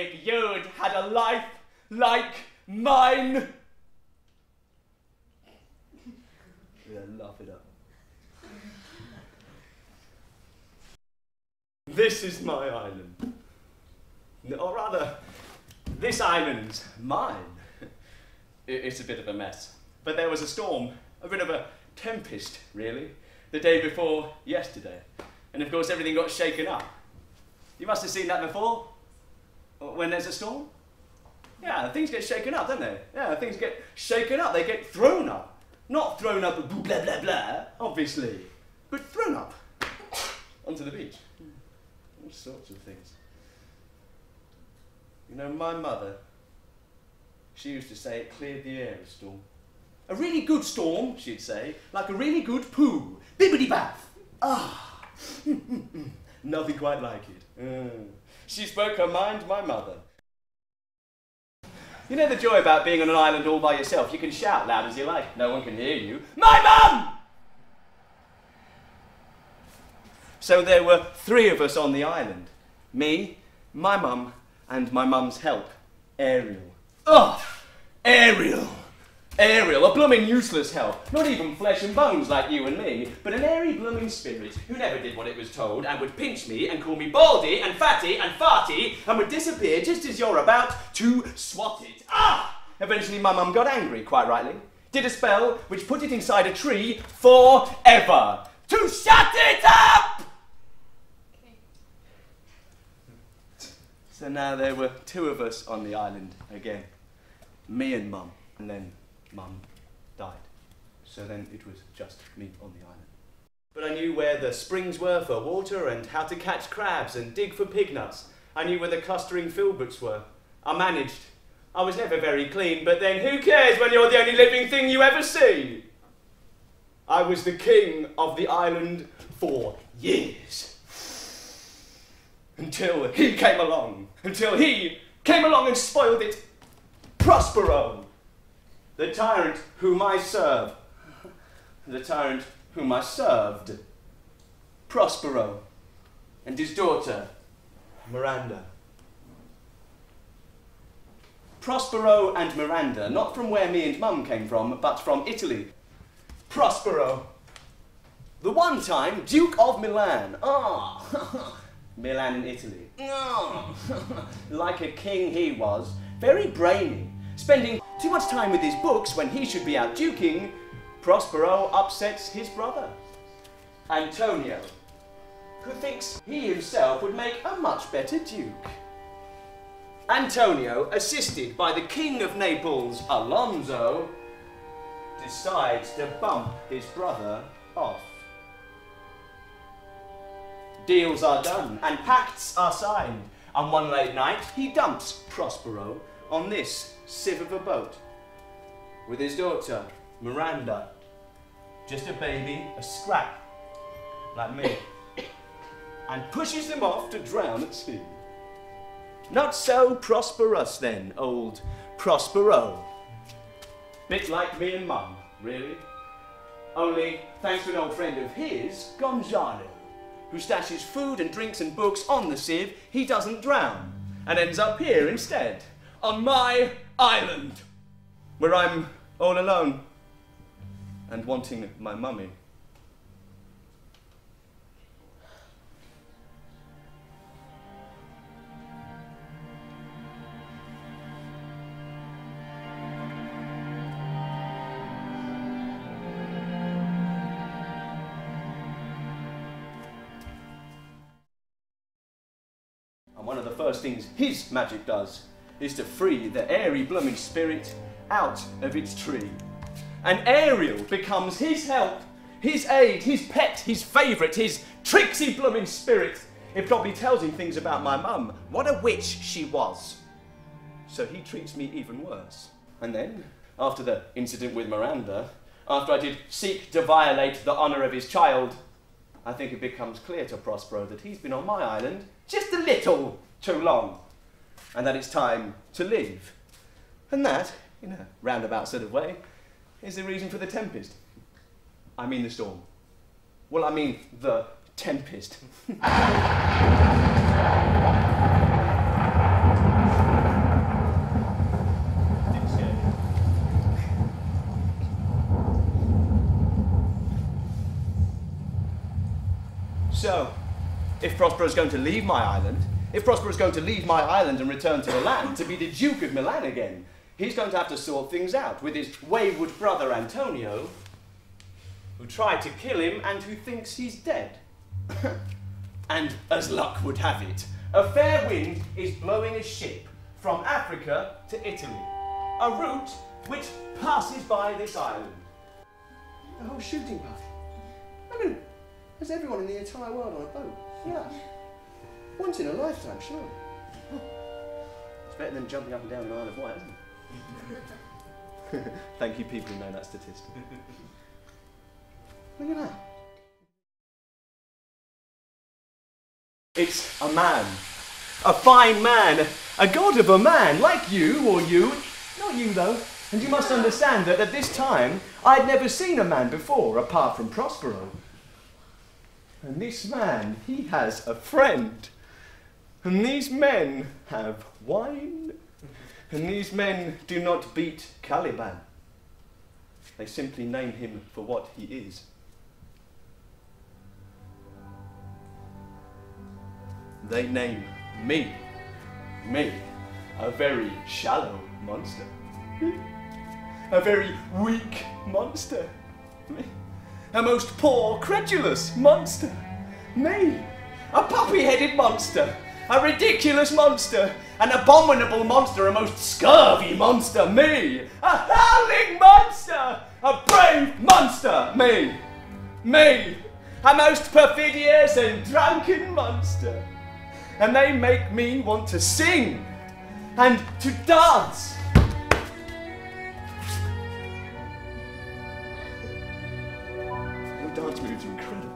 if you'd had a life like mine. Yeah, laugh it up. This is my island. Or rather, this island's mine. It's a bit of a mess. But there was a storm, a bit of a tempest, really, the day before yesterday. And of course, everything got shaken up. You must have seen that before. When there's a storm? Yeah, things get shaken up, don't they? Yeah, things get shaken up. They get thrown up. Not thrown up, blah, blah, blah, obviously. But thrown up onto the beach. All sorts of things. You know, my mother, she used to say it cleared the air, a storm. A really good storm, she'd say, like a really good poo. Bibbidi bath. Ah, nothing quite like it. She spoke her mind, my mother. You know the joy about being on an island all by yourself? You can shout loud as you like. No one can hear you. My mum! So there were 3 of us on the island. Me, my mum, and my mum's help, Ariel. Ugh! Ariel! Ariel, a blooming useless help. Not even flesh and bones like you and me, but an airy blooming spirit who never did what it was told and would pinch me and call me baldy and fatty and farty and would disappear just as you're about to swat it. Ah! Eventually my mum got angry, quite rightly. Did a spell which put it inside a tree forever. To shut it up! So now there were 2 of us on the island again. Me and Mum. And then Mum died. So then it was just me on the island. But I knew where the springs were for water and how to catch crabs and dig for pig nuts. I knew where the clustering filberts were. I managed. I was never very clean, but then who cares when you're the only living thing you ever see? I was the king of the island for years. Until he came along. Until he came along and spoiled it. Prospero, the tyrant whom I serve. The tyrant whom I served. Prospero and his daughter, Miranda. Prospero and Miranda, not from where me and Mum came from, but from Italy. Prospero, the one time Duke of Milan. Ah, Milan in Italy. Oh. Like a king he was, very brainy, spending too much time with his books when he should be out duking. Prospero upsets his brother, Antonio, who thinks he himself would make a much better duke. Antonio, assisted by the King of Naples, Alonso, decides to bump his brother off. Deals are done and pacts are signed, and one late night he dumps Prospero on this sieve of a boat with his daughter, Miranda, just a baby, a scrap, like me, and pushes them off to drown at sea. Not so prosperous then, old Prospero. Bit like me and Mum, really. Only, thanks to an old friend of his, Gonzalo, who stashes food and drinks and books on the sieve, he doesn't drown, and ends up here instead, on my island, where I'm all alone, and wanting my mummy. One of the first things his magic does is to free the airy blooming spirit out of its tree. And Ariel becomes his help, his aid, his pet, his favourite, his tricksy blooming spirit. It probably tells him things about my mum. What a witch she was. So he treats me even worse. And then, after the incident with Miranda, after I did seek to violate the honour of his child, I think it becomes clear to Prospero that he's been on my island just a little too long, and that it's time to leave. And that, in a roundabout sort of way, is the reason for the tempest. I mean the storm. Well, I mean the tempest. So, if Prospero's going to leave my island, and return to Milan to be the Duke of Milan again, he's going to have to sort things out with his wayward brother Antonio, who tried to kill him and who thinks he's dead. And as luck would have it, a fair wind is blowing a ship from Africa to Italy, a route which passes by this island. A whole shooting party. I mean, there's everyone in the entire world on a boat. Yeah. Once in a lifetime, surely. It's better than jumping up and down an Isle of Wight, isn't it? Thank you, people who know that statistic. Look at that. It's a man. A fine man. A god of a man, like you or you. Not you, though. And you must understand that at this time, I'd never seen a man before, apart from Prospero. And this man, he has a friend. And these men have wine. And these men do not beat Caliban. They simply name him for what he is. They name me, a very shallow monster. A very weak monster. Me, a most poor, credulous monster. Me, a puppy-headed monster. A ridiculous monster. An abominable monster. A most scurvy monster. Me, a howling monster. A brave monster. Me, a most perfidious and drunken monster. And they make me want to sing and to dance. Your dance moves are incredible.